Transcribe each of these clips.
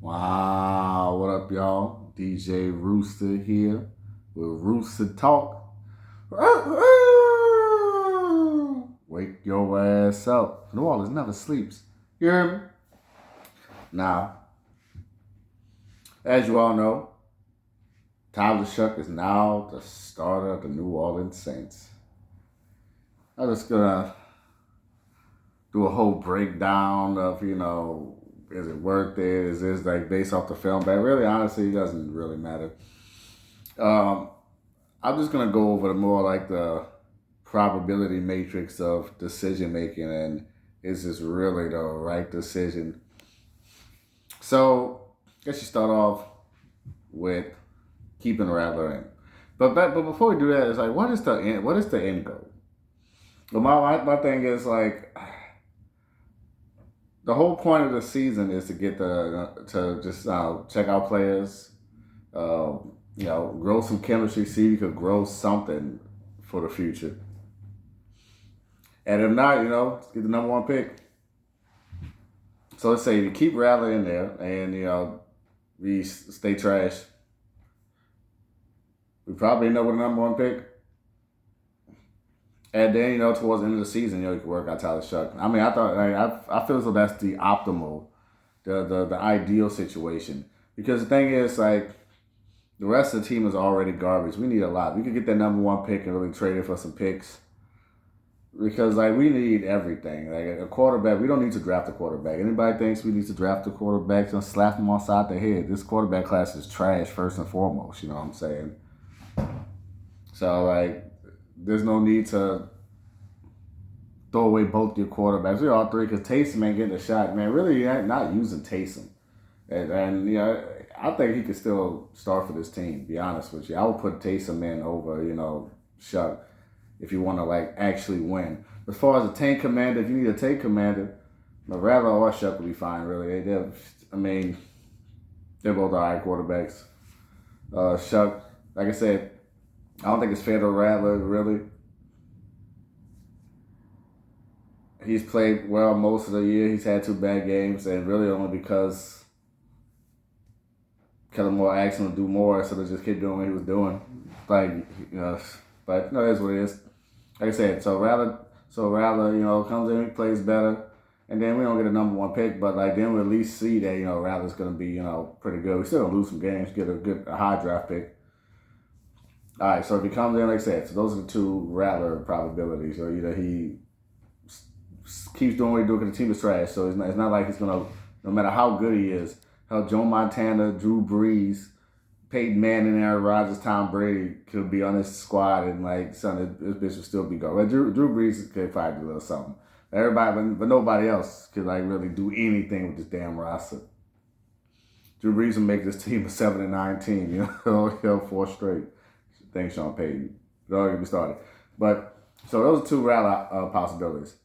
Wow, what up, y'all? DJ Rooster here with Rooster Talk. Wake your ass up. New Orleans never sleeps. You hear me? Now, as you all know, Tyler Shough is now the starter of the New Orleans Saints. I'm just gonna do a whole breakdown of, is it worth it? Is this like based off the film? But really, honestly, it doesn't really matter. Um, I'm just gonna go over the more like the probability matrix of decision making and is this really the right decision? So I guess you start off with keeping Rattler in. But before we do that, it's like what is the end goal? Well, my thing is like the whole point of the season is to get to just check out players, uh, grow some chemistry, see if you could grow something for the future. And if not, let's get the number one pick. So let's say you keep Rattler in there, and we stay trash. We probably end up with a number one pick. And then, towards the end of the season, you can work out Tyler Shough. I mean, I feel as though that's the optimal, the ideal situation. Because the thing is, like, the rest of the team is already garbage. We need a lot. We could get that number one pick and really trade it for some picks. Because, like, we need everything. Like, a quarterback, we don't need to draft a quarterback. Anybody thinks we need to draft a quarterback, just slap them on side the head. This quarterback class is trash, first and foremost. You know what I'm saying? So, like, there's no need to throw away both your quarterbacks. We all three, because Taysom ain't getting a shot. Man, really, you're not using Taysom. And I think he could still start for this team, to be honest with you. I would put Taysom in over, Shough if you want to, like, actually win. As far as a tank commander, if you need a tank commander, Rattler or Shough would be fine, really. They're both all right quarterbacks. Shough, like I said, I don't think it's fair to Rattler, really. He's played well most of the year. He's had two bad games, and really only because Kellen Moore asked him to do more, so they just keep doing what he was doing. Like, but that's what it is. Like I said, so Rattler, comes in, plays better, and then we don't get a number one pick, but like then we at least see that Rattler's going to be pretty good. We still gonna lose some games, get a high draft pick. All right, so if he comes in, like I said, so those are the two Rattler probabilities. So either he keeps doing what he doing because the team is trash, so it's not like he's gonna, no matter how good he is, how Joe Montana, Drew Brees, Peyton Manning, Aaron Rodgers, Tom Brady could be on this squad, and like this bitch would still be going. But Drew Brees could probably do a little something. Everybody, but nobody else could like really do anything with this damn roster. Drew Brees will make this team a 7-9 team. He'll 4 straight. Thanks, Sean Payton. Don't get me started. But so those are two Rattler possibilities.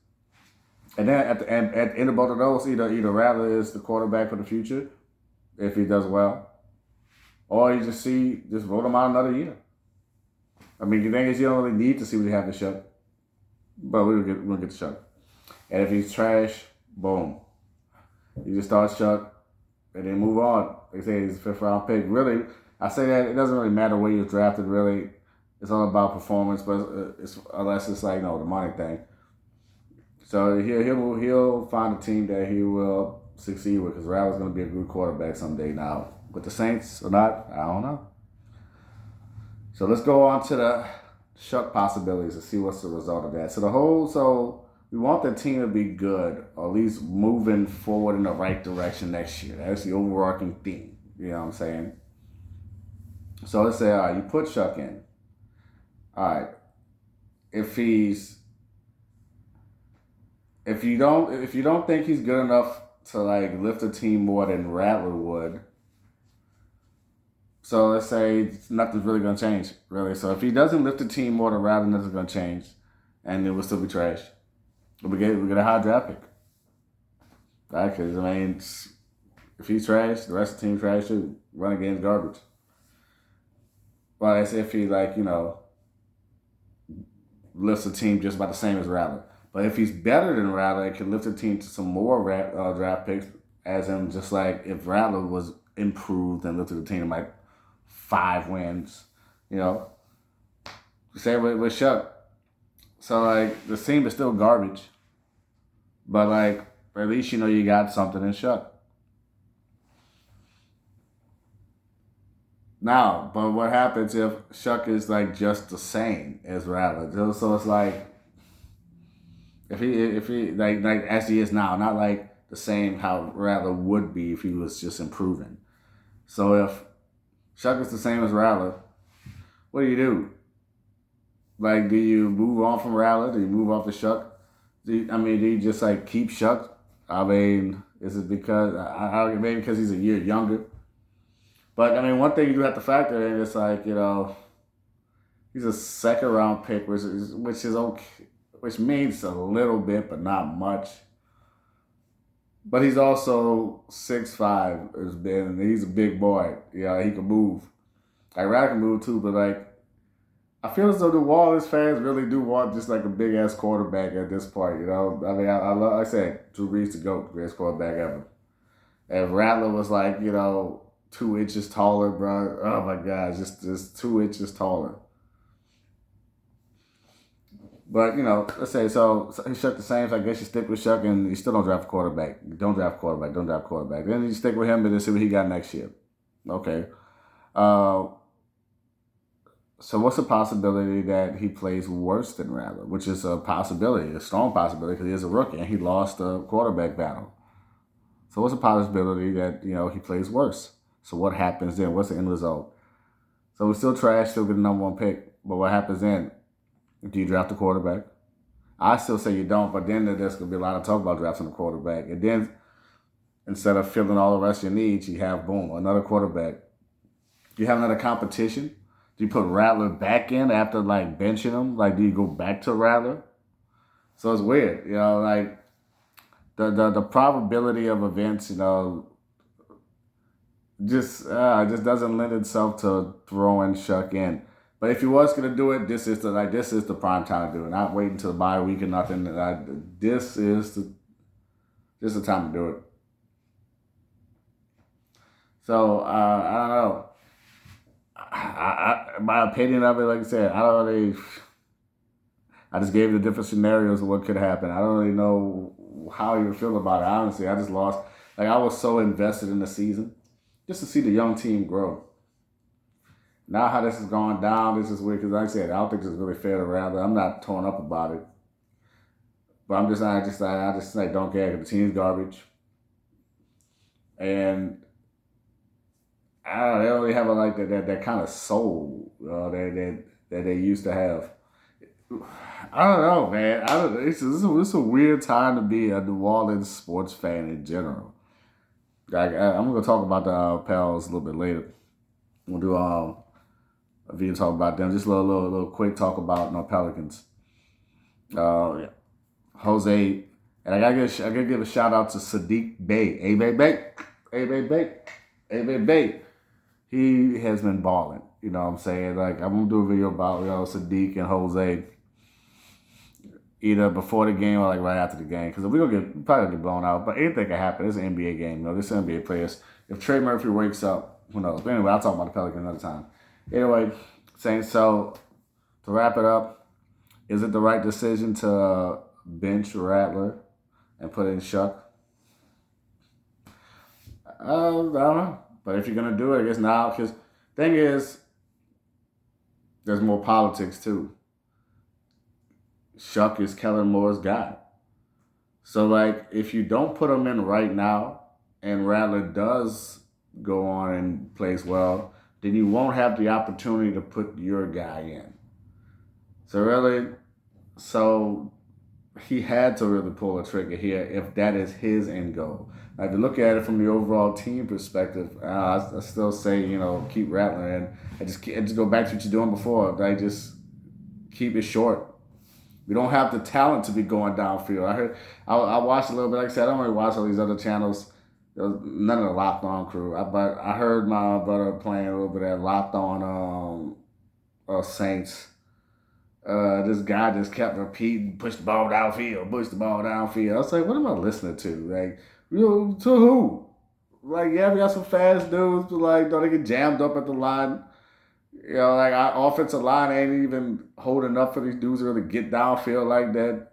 And then at the end of both of those, either Rattler is the quarterback for the future if he does well, or you just vote him out another year. I mean, the thing is, you don't really need to see what he have to Shough, but we'll get the Shough. And if he's trash, boom, you just start Shough, and then move on. They say he's a 5th round pick. Really, I say that it doesn't really matter where you're drafted. Really, it's all about performance, but unless it's like the money thing. So he'll find a team that he will succeed with, because Rattler's going to be a good quarterback someday. Now, with the Saints or not, I don't know. So let's go on to the Shough possibilities and see what's the result of that. So we want the team to be good, or at least moving forward in the right direction next year. That's the overarching theme. You know what I'm saying? So let's say, all right, you put Shough in. All right, if you don't think he's good enough to like lift a team more than Rattler would, so let's say nothing's really gonna change, really. So if he doesn't lift the team more than Rattler, nothing's gonna change, and it will still be trash. We get a high draft pick, right? Because if he's trash, the rest of the team trash too. Running game's garbage. Well, as if he lifts the team just about the same as Rattler. But if he's better than Rattler, it can lift the team to some more draft picks as in just like if Rattler was improved and looked at the team like 5 wins, you know. Same with Shough. So like the team is still garbage, but like at least you know you got something in Shough. Now, but what happens if Shough is like just the same as Rattler? So it's like if he like as he is now, not like the same how Rattler would be if he was just improving. So if Shough is the same as Rattler, what do you do? Like, do you move on from Rattler? Do you move off the Shough? Do you just like keep Shough? I mean, is it because maybe because he's a year younger? But I mean, one thing you do have to factor in is like he's a second round pick, which is okay, which means a little bit, but not much. But he's also 6'5", has been, and he's a big boy. Yeah, he can move. Like Rattler can move too, but like I feel as though the Wallace fans really do want just like a big ass quarterback at this point. You know, I mean, I love. Like I said, Drew Brees the GOAT, greatest quarterback ever. If Rattler was like 2 inches taller, bro, oh my God, just 2 inches taller. But let's say so he Shough the same. So I guess you stick with Shough, and you still don't draft a quarterback. Don't draft quarterback. Don't draft quarterback. Then you stick with him and then see what he got next year. Okay. Uh, So what's the possibility that he plays worse than Rattler, which is a possibility, a strong possibility, because he is a rookie and he lost the quarterback battle. So what's the possibility that, he plays worse? So what happens then? What's the end result? So we still trash, still get the number one pick. But what happens then? Do you draft a quarterback? I still say you don't, but then there's going to be a lot of talk about drafting a quarterback. And then instead of filling all the rest of your needs, you have, boom, another quarterback. You have another competition. Do you put Rattler back in after like benching him? Like, do you go back to Rattler? So it's weird, like the probability of events, just doesn't lend itself to throwing Shough in. But if he was gonna do it, this is the prime time to do it. Not wait until the bye week or nothing. This is the time to do it. So I don't know. My opinion of it, like I said, I just gave the different scenarios of what could happen. I don't really know how you feel about it. Honestly, I just lost. Like, I was so invested in the season just to see the young team grow. Now how this is going down, this is weird because, like I said, I don't think this is really fair to Rattler. I'm not torn up about it, but I just don't care because the team's garbage, and I don't know, they don't really have that kind of soul that they used to have. I don't know, man. I don't. It's a weird time to be a New Orleans sports fan in general. I'm gonna talk about the Pels a little bit later. We'll do a video talk about them. Just a little quick talk about Pelicans. Yeah. Jose, and I gotta give a shout out to Sadiq Bey. Hey, he has been balling. You know what I'm saying? Like, I'm gonna do a video about Sadiq and Jose either before the game or like right after the game, because we're probably gonna get blown out. But anything can happen. It's an NBA game. This is NBA players. If Trey Murphy wakes up, who knows? But anyway, I'll talk about the Pelicans another time. Anyway, saying so to wrap it up, is it the right decision to bench Rattler and put in Shough? I don't know. But if you're going to do it, I guess now, because thing is, there's more politics too. Shough is Kellen Moore's guy. So, like, if you don't put him in right now and Rattler does go on and plays well, then you won't have the opportunity to put your guy in. So he had to really pull a trigger here if that is his end goal. Like, to look at it from the overall team perspective, I still say, keep Rattler in. I just go back to what you're doing before. Like, just keep it short. We don't have the talent to be going downfield. I watched a little bit. Like I said, I don't really watch all these other channels. None of the Locked On crew. But I heard my brother playing a little bit of Locked On Saints. This guy just kept repeating, push the ball downfield. I was like, what am I listening to? Like, To who? Like, yeah, we got some fast dudes, but like, don't they get jammed up at the line? Like our offensive line ain't even holding up for these dudes to really get downfield like that.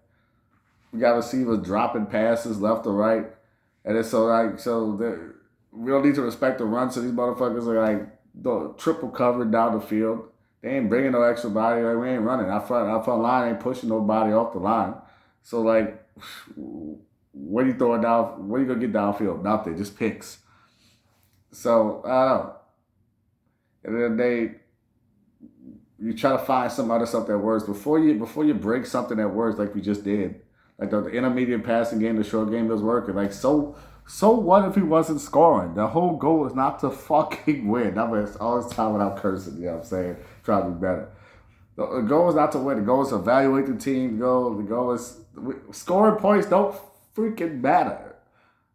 We got receivers dropping passes left or right, and it's we don't need to respect the run. So these motherfuckers are like triple covered down the field. They ain't bringing no extra body. Like, we ain't running. Our front line ain't pushing nobody off the line. So like, what are you throwing down? What are you gonna get downfield? Nothing. Just picks. So I don't know. At the end of the day, you try to find some other stuff that works before you break something that works like we just did. Like the intermediate passing game, the short game was working. Like so what if he wasn't scoring? The whole goal is not to fucking win. That was all this time without cursing. You know what I'm saying? Try to be better. The goal is not to win. The goal is to evaluate the team. The goal is scoring points don't freaking matter.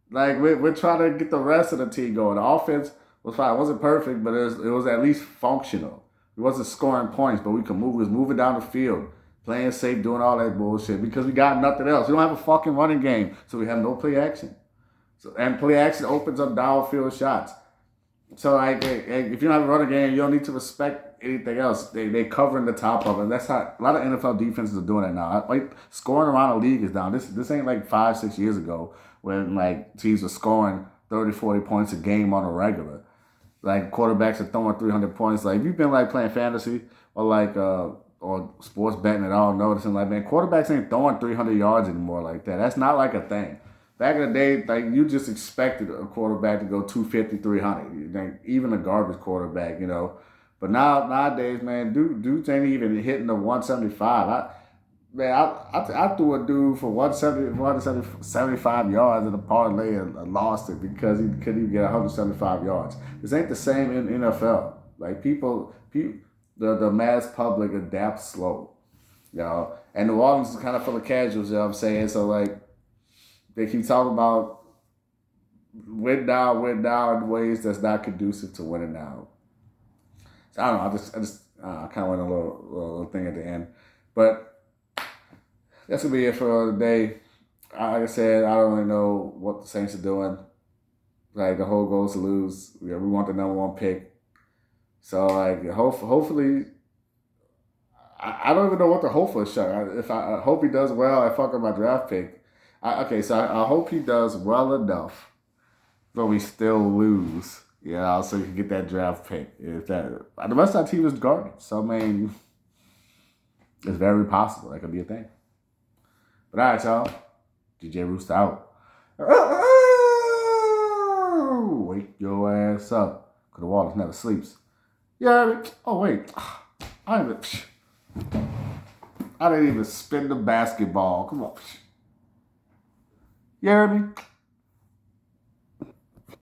Like we're trying to get the rest of the team going. The offense was fine. It wasn't perfect, but it was at least functional. We wasn't scoring points, but we could move. We was moving down the field, playing safe, doing all that bullshit because we got nothing else. We don't have a fucking running game, so we have no play action. And play action opens up downfield shots. So like, if you don't have a running game, you don't need to respect anything else. They covering the top of it. That's how a lot of NFL defenses are doing it now. Like scoring around the league is down. This ain't like 5-6 years ago when like teams were scoring 30, 40 points a game on a regular. Like quarterbacks are throwing 300 points. Like if you've been like playing fantasy or like or sports betting at all, noticing like, man, quarterbacks ain't throwing 300 yards anymore like that. That's not like a thing. Back in the day, like you just expected a quarterback to go 250, 300. Like, even a garbage quarterback, But nowadays, man, dudes ain't even hitting the 175. I threw a dude for 175 yards in a parlay and lost it because he couldn't even get 175 yards. This ain't the same in NFL. Like the mass public adapts slow, And New Orleans is kind of full of casuals, you know what I'm saying? So like, they keep talking about win down in ways that's not conducive to winning now. So I don't know. I kind of went a little thing at the end, but that's gonna be it for the day. Like I said, I don't really know what the Saints are doing. Like the whole goal is to lose. We want the number 1 pick. So like, hopefully, I don't even know what to hope for Shough. I hope he does well, I fuck up my draft pick. So I hope he does well enough, but we still lose. So you can get that draft pick. The rest of our team is garbage. So I mean, it's very possible that could be a thing. But all right, y'all. DJ Rooster out. Wake your ass up, cause the Wallace never sleeps. Yeah. Oh wait, I didn't even spin the basketball. Come on. You heard me?